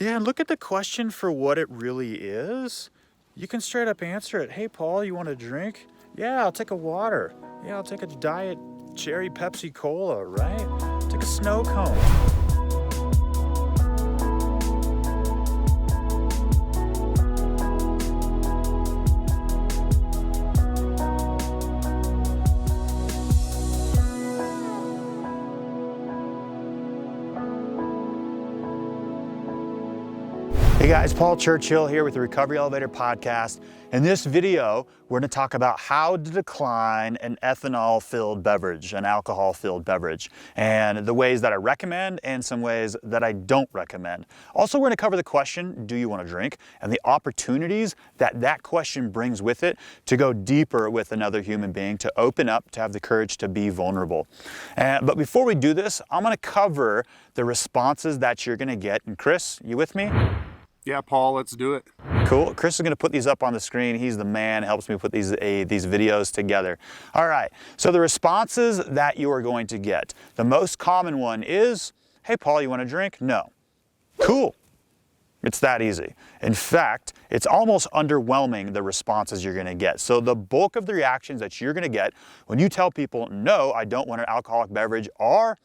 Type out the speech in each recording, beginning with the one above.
Yeah, and look at the question for what it really is. You can straight up answer it. Hey, Paul, you want a drink? Yeah, I'll take a water. Yeah, I'll take a diet cherry Pepsi Cola, right? Take a snow cone. Hey guys, Paul Churchill here with the Recovery Elevator Podcast. In this video, we're going to talk about how to decline an ethanol-filled beverage, an alcohol-filled beverage, and the ways that I recommend and some ways that I don't recommend. Also, we're going to cover the question, do you want to drink? And the opportunities that that question brings with it to go deeper with another human being, to open up, to have the courage to be vulnerable. But before we do this, I'm going to cover the responses that you're going to get. And Chris, you with me? Yeah, Paul, let's do it. Cool. Chris is going to put these up on the screen. He's the man, helps me put these videos together. All right. So the responses that you are going to get. The most common one is, hey, Paul, you want a drink? No. Cool. It's that easy. In fact, it's almost underwhelming, the responses you're going to get. So the bulk of the reactions that you're going to get when you tell people, no, I don't want an alcoholic beverage, are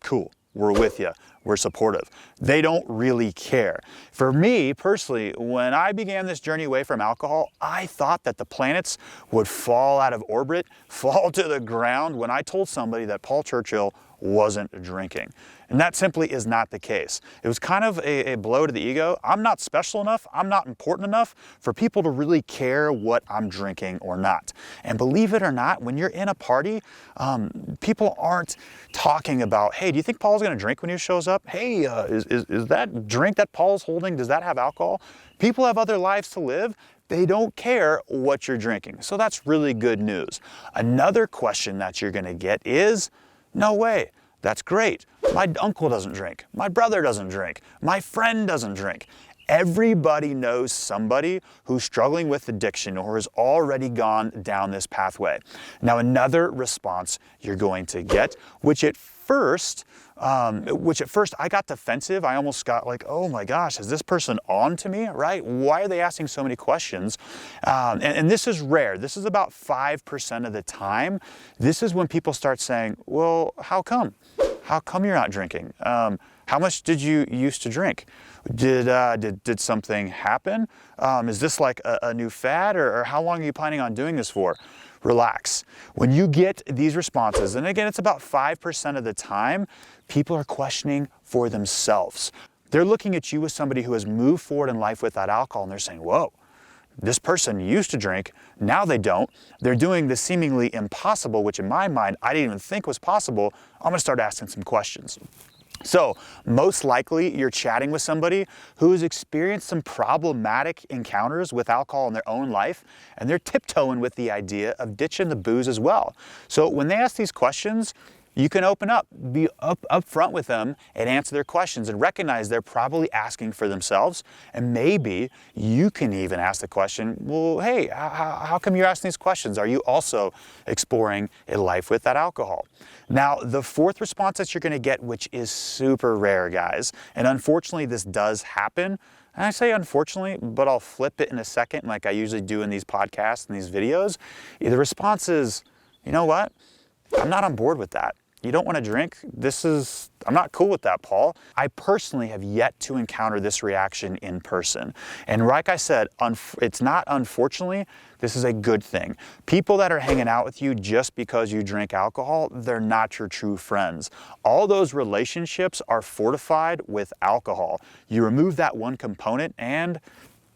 cool. We're with you. We're supportive. They don't really care. For me, personally, when I began this journey away from alcohol, I thought that the planets would fall out of orbit, fall to the ground when I told somebody that Paul Churchill wasn't drinking. And that simply is not the case. It was kind of a blow to the ego. I'm not special enough, I'm not important enough for people to really care what I'm drinking or not. And believe it or not, when you're in a party, people aren't talking about, hey, do you think Paul's gonna drink when he shows up? Hey, is that drink that Paul's holding, does that have alcohol? People have other lives to live. They don't care what you're drinking. So that's really good news. Another question that you're gonna get is, no way. That's great. My uncle doesn't drink. My brother doesn't drink. My friend doesn't drink. Everybody knows somebody who's struggling with addiction or has already gone down this pathway. Now, another response you're going to get, which at first I got defensive. I almost got like, oh my gosh, is this person on to me, right? Why are they asking so many questions? And this is rare. This is about 5% of the time. This is when people start saying, well, how come? How come you're not drinking? How much did you used to drink? Did something happen? Is this like a new fad, or how long are you planning on doing this for? Relax. When you get these responses, and again, it's about 5% of the time, people are questioning for themselves. They're looking at you as somebody who has moved forward in life without alcohol, and they're saying, whoa, this person used to drink, now they don't. They're doing the seemingly impossible, which in my mind, I didn't even think was possible. I'm gonna start asking some questions. So most likely you're chatting with somebody who's experienced some problematic encounters with alcohol in their own life, and they're tiptoeing with the idea of ditching the booze as well. So when they ask these questions, you can open up, be up front with them and answer their questions and recognize they're probably asking for themselves. And maybe you can even ask the question, well, hey, how come you're asking these questions? Are you also exploring a life with that alcohol? Now, the fourth response that you're going to get, which is super rare, guys, and unfortunately this does happen. And I say unfortunately, but I'll flip it in a second like I usually do in these podcasts and these videos. The response is, you know what? I'm not on board with that. You don't want to drink? I'm not cool with that, Paul. I personally have yet to encounter this reaction in person. And like I said, it's not unfortunately, this is a good thing. People that are hanging out with you just because you drink alcohol, they're not your true friends. All those relationships are fortified with alcohol. You remove that one component and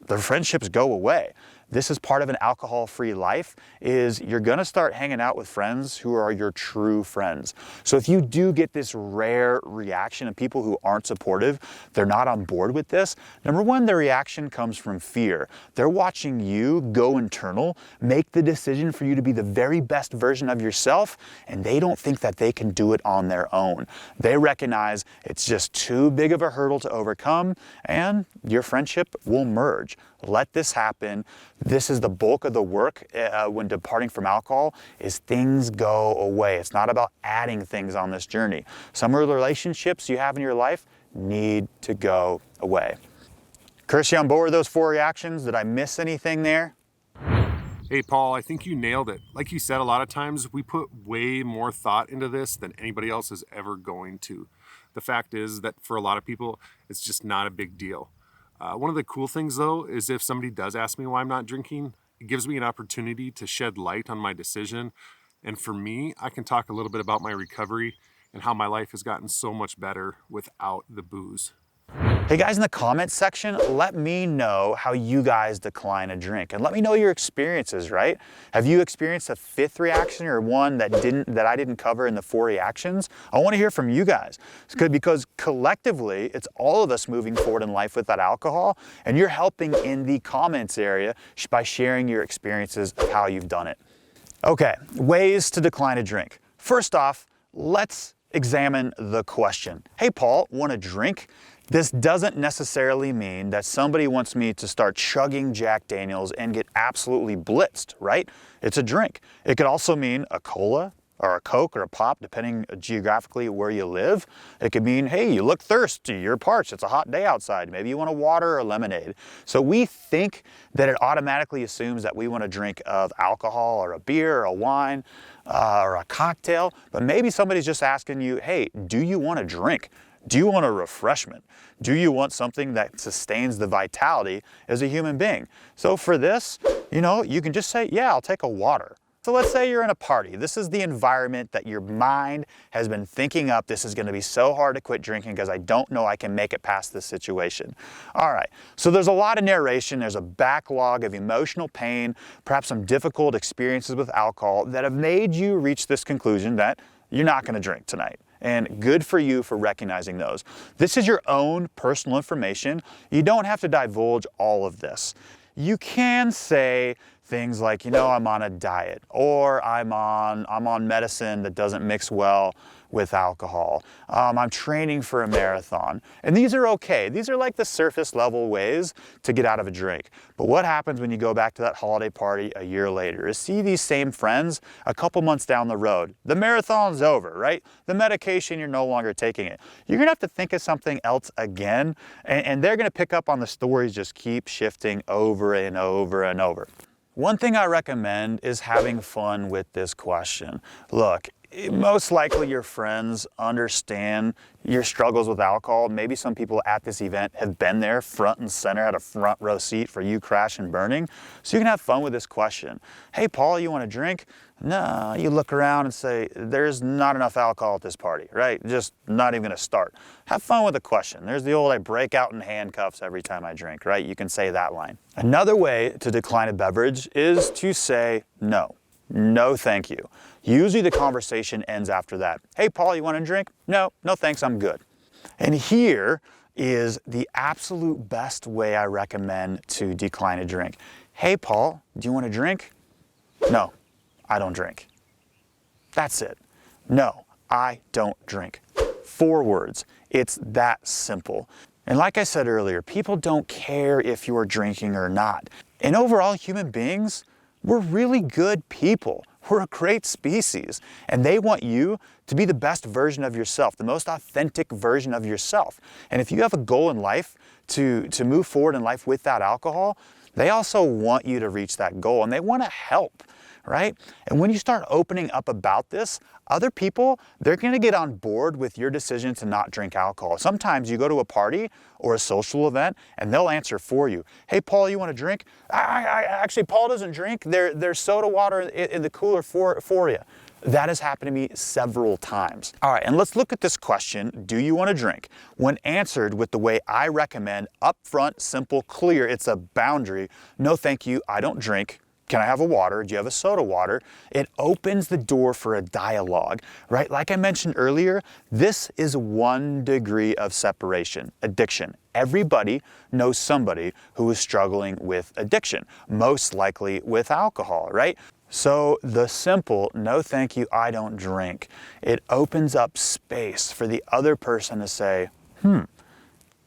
the friendships go away. This is part of an alcohol-free life, is you're gonna start hanging out with friends who are your true friends. So if you do get this rare reaction of people who aren't supportive, they're not on board with this, number one, the reaction comes from fear. They're watching you go internal, make the decision for you to be the very best version of yourself, and they don't think that they can do it on their own. They recognize it's just too big of a hurdle to overcome, and your friendship will merge. Let this happen. This is the bulk of the work when departing from alcohol, is things go away. It's not about adding things on this journey. Some of the relationships you have in your life need to go away. Chris, you on board with those 4 reactions? Did I miss anything there? Hey, Paul, I think you nailed it. Like you said, a lot of times we put way more thought into this than anybody else is ever going to. The fact is that for a lot of people, it's just not a big deal. One of the cool things, though, is if somebody does ask me why I'm not drinking, it gives me an opportunity to shed light on my decision. And for me, I can talk a little bit about my recovery and how my life has gotten so much better without the booze. Hey guys, in the comments section, let me know how you guys decline a drink and let me know your experiences, right? Have you experienced a 5th reaction or one that I didn't cover in the 4 reactions? I want to hear from you guys because collectively, it's all of us moving forward in life without alcohol, and you're helping in the comments area by sharing your experiences of how you've done it. Okay, ways to decline a drink. First off, let's examine the question. Hey Paul, want a drink? This doesn't necessarily mean that somebody wants me to start chugging Jack Daniels and get absolutely blitzed, right? It's a drink. It could also mean a cola or a Coke or a pop, depending geographically where you live. It could mean, hey, you look thirsty, you're parched, it's a hot day outside. Maybe you want a water or lemonade. So we think that it automatically assumes that we want a drink of alcohol or a beer or a wine or a cocktail, but maybe somebody's just asking you, hey, do you want a drink? Do you want a refreshment? Do you want something that sustains the vitality as a human being? So for this, you can just say, yeah, I'll take a water. So let's say you're in a party. This is the environment that your mind has been thinking up. This is going to be so hard to quit drinking because I don't know I can make it past this situation. All right, so there's a lot of narration. There's a backlog of emotional pain, perhaps some difficult experiences with alcohol that have made you reach this conclusion that you're not going to drink tonight. And good for you for recognizing those. This is your own personal information. You don't have to divulge all of this. You can say things like, I'm on a diet, or I'm on medicine that doesn't mix well with alcohol. I'm training for a marathon. And these are okay. These are like the surface level ways to get out of a drink. But what happens when you go back to that holiday party a year later is see these same friends a couple months down the road. The marathon's over, right? The medication, you're no longer taking it. You're gonna have to think of something else again, and they're gonna pick up on the stories just keep shifting over and over and over. One thing I recommend is having fun with this question. Look, most likely your friends understand your struggles with alcohol. Maybe some people at this event have been there front and center, had a front row seat for you crashing and burning. So you can have fun with this question. Hey, Paul, you want a drink? No, you look around and say, there's not enough alcohol at this party, right? Just not even gonna start. Have fun with the question. There's the old, I break out in handcuffs every time I drink, right? You can say that line. Another way to decline a beverage is to say no. No, thank you. Usually the conversation ends after that. Hey, Paul, you want a drink? No, no thanks, I'm good. And here is the absolute best way I recommend to decline a drink. Hey, Paul, do you want a drink? No, I don't drink. That's it. No, I don't drink. 4 words. It's that simple. And like I said earlier, people don't care if you're drinking or not. And overall, human beings, we're really good people. We're a great species, and they want you to be the best version of yourself, the most authentic version of yourself. And if you have a goal in life to move forward in life without alcohol, they also want you to reach that goal, and they want to help, right? And when you start opening up about this, other people, they're going to get on board with your decision to not drink alcohol. Sometimes you go to a party or a social event and they'll answer for you. Hey, Paul, you want a drink? Actually, Paul doesn't drink. There's soda water in the cooler for you. That has happened to me several times. All right, and let's look at this question, do you want a drink? When answered with the way I recommend, upfront, simple, clear, it's a boundary. No, thank you, I don't drink. Can I have a water? Do you have a soda water? It opens the door for a dialogue, right? Like I mentioned earlier, this is 1 degree of separation, addiction. Everybody knows somebody who is struggling with addiction, most likely with alcohol, right? So the simple, no thank you, I don't drink, it opens up space for the other person to say,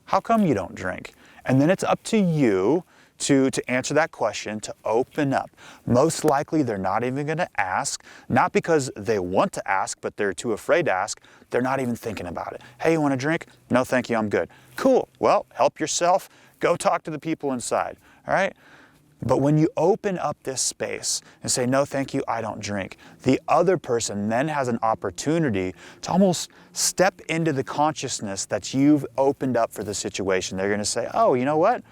how come you don't drink? And then it's up to you to answer that question, to open up. Most likely they're not even going to ask, not because they want to ask, but they're too afraid to ask. They're not even thinking about it. Hey, you want a drink? No, thank you, I'm good. Cool, well, help yourself. Go talk to the people inside, all right? But when you open up this space and say, no, thank you, I don't drink, the other person then has an opportunity to almost step into the consciousness that you've opened up for the situation. They're going to say, oh, you know what?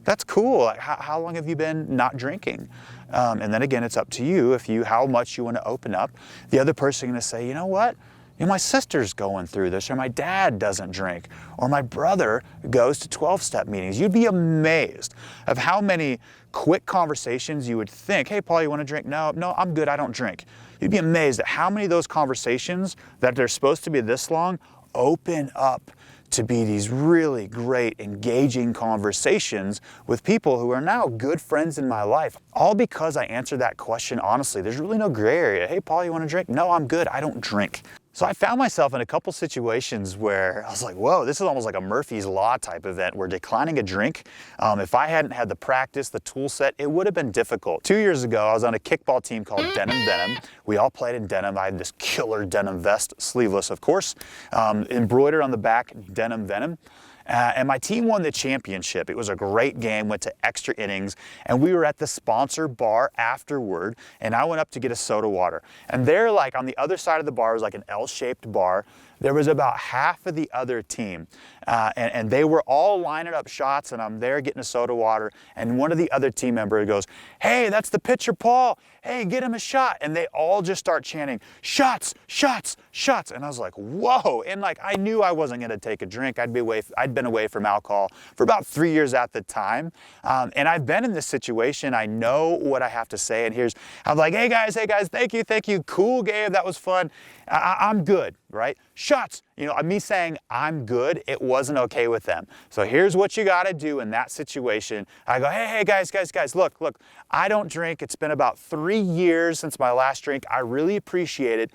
That's cool. Like, how long have you been not drinking? And then again, it's up to you how much you want to open up. The other person is going to say, you know what? You know, my sister's going through this, or my dad doesn't drink, or my brother goes to 12-step meetings. You'd be amazed of how many quick conversations you would think, hey, Paul, you want to drink? No, I'm good, I don't drink. You'd be amazed at how many of those conversations that they're supposed to be this long open up to be these really great, engaging conversations with people who are now good friends in my life. All because I answered that question honestly. There's really no gray area. Hey, Paul, you want to drink? No, I'm good, I don't drink. So I found myself in a couple situations where I was like, whoa, this is almost like a Murphy's Law type event where declining a drink, if I hadn't had the practice, the tool set, it would have been difficult. 2 years ago, I was on a kickball team called Denim Venom. We all played in denim. I had this killer denim vest, sleeveless of course, embroidered on the back, Denim Venom. And my team won the championship. It was a great game, went to extra innings, and we were at the sponsor bar afterward, and I went up to get a soda water. And there, like on the other side of the bar was like an L-shaped bar. There was about half of the other team, and they were all lining up shots, and I'm there getting a soda water, and one of the other team members goes, hey, that's the pitcher, Paul. Hey, get him a shot. And they all just start chanting, shots, shots, shots. And I was like, whoa. And like, I knew I wasn't gonna take a drink. I'd been away from alcohol for about 3 years at the time. And I've been in this situation. I know what I have to say. And I'm like, hey guys, thank you. Cool, Gabe, that was fun. I'm good, right? Shots. You know, me saying I'm good, it wasn't okay with them. So here's what you got to do in that situation. I go, hey, guys, look, I don't drink. It's been about 3 years since my last drink. I really appreciate it.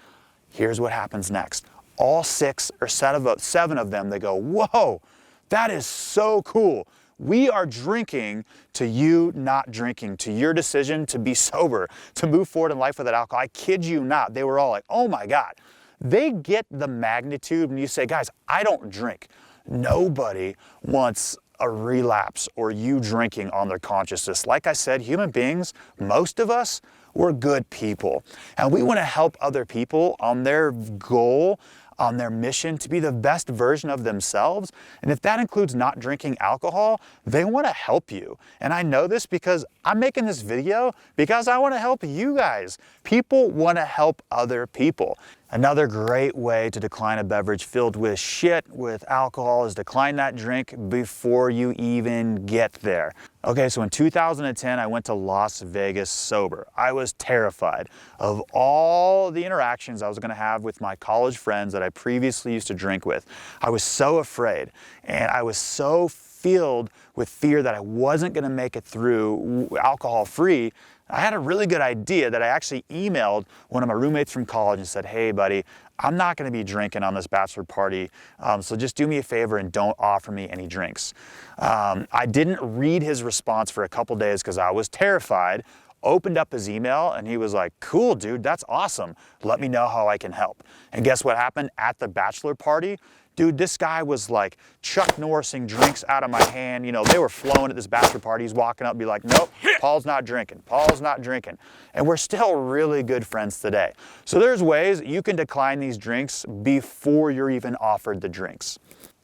Here's what happens next. All 6 or 7 of them, they go, whoa, that is so cool. We are drinking to you not drinking, to your decision to be sober, to move forward in life without alcohol. I kid you not. They were all like, oh my God. They get the magnitude when you say, guys, I don't drink. Nobody wants a relapse or you drinking on their consciousness. Like I said, human beings, most of us, we're good people. And we want to help other people on their goal, on their mission to be the best version of themselves. And if that includes not drinking alcohol, they want to help you. And I know this because I'm making this video because I want to help you guys. People want to help other people. Another great way to decline a beverage filled with shit, with alcohol, is decline that drink before you even get there. Okay, so in 2010, I went to Las Vegas sober. I was terrified of all the interactions I was gonna have with my college friends that I previously used to drink with. I was so afraid, and I was so filled with fear that I wasn't gonna make it through alcohol-free. I had a really good idea that I actually emailed one of my roommates from college and said, hey buddy, I'm not gonna be drinking on this bachelor party, so just do me a favor and don't offer me any drinks. I didn't read his response for a couple days because I was terrified, opened up his email, and he was like, cool dude, that's awesome. Let me know how I can help. And guess what happened at the bachelor party? Dude, this guy was like Chuck Norrising drinks out of my hand. You know, they were flowing at this bachelor party. He's walking up and be like, nope, Paul's not drinking. Paul's not drinking. And we're still really good friends today. So there's ways you can decline these drinks before you're even offered the drinks.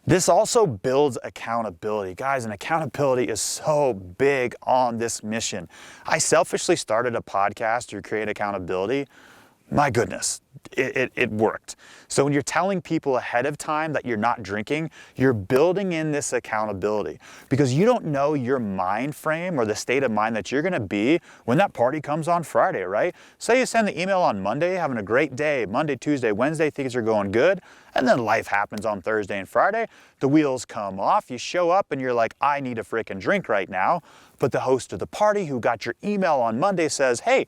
This also builds accountability. Guys, and accountability is so big on this mission. I selfishly started a podcast to create accountability. My goodness, it worked. So when you're telling people ahead of time that you're not drinking, you're building in this accountability because you don't know your mind frame or the state of mind that you're gonna be when that party comes on Friday, right? Say you send the email on Monday, having a great day, Monday, Tuesday, Wednesday, things are going good, and then life happens on Thursday and Friday, the wheels come off, you show up and you're like, I need a freaking drink right now, but the host of the party who got your email on Monday says, hey,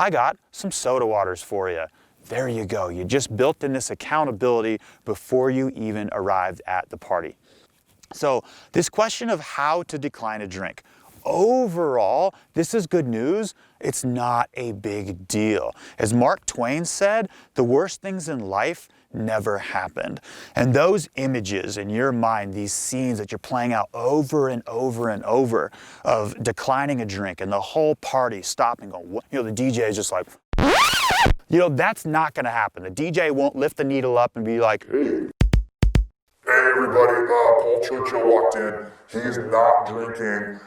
I got some soda waters for you. There you go. You just built in this accountability before you even arrived at the party. So this question of how to decline a drink, overall, this is good news. It's not a big deal. As Mark Twain said, the worst things in life never happened. And those images in your mind, these scenes that you're playing out over and over and over of declining a drink and the whole party stopping, going, the DJ is just like, that's not going to happen. The DJ won't lift the needle up and be like, Hey everybody, Paul Churchill walked in. He's not drinking.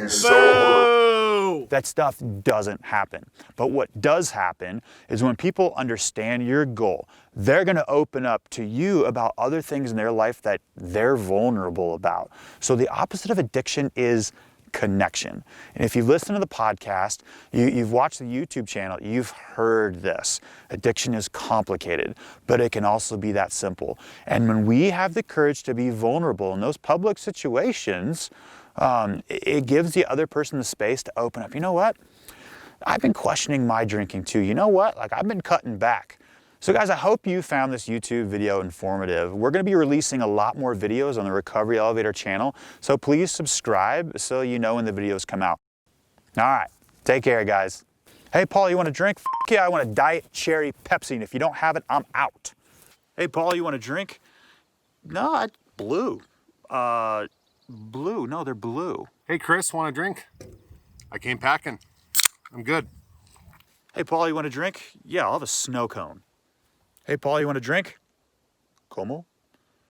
He's sober. That stuff doesn't happen. But what does happen is when people understand your goal, they're going to open up to you about other things in their life that they're vulnerable about. So the opposite of addiction is connection. And if you've listened to the podcast, you've watched the YouTube channel, you've heard this. Addiction is complicated, but it can also be that simple. And when we have the courage to be vulnerable in those public situations, it gives the other person the space to open up. You know what? I've been questioning my drinking too. You know what? I've been cutting back. So guys, I hope you found this YouTube video informative. We're going to be releasing a lot more videos on the Recovery Elevator channel, so please subscribe so you know when the videos come out. All right, take care, guys. Hey, Paul, you want a drink? Yeah, I want a Diet Cherry Pepsi, and if you don't have it, I'm out. Hey, Paul, you want a drink? No, blue. Blue. No, they're blue. Hey, Chris, want a drink? I came packing. I'm good. Hey, Paul, you want a drink? Yeah, I'll have a snow cone. Hey, Paul, you want a drink? Como?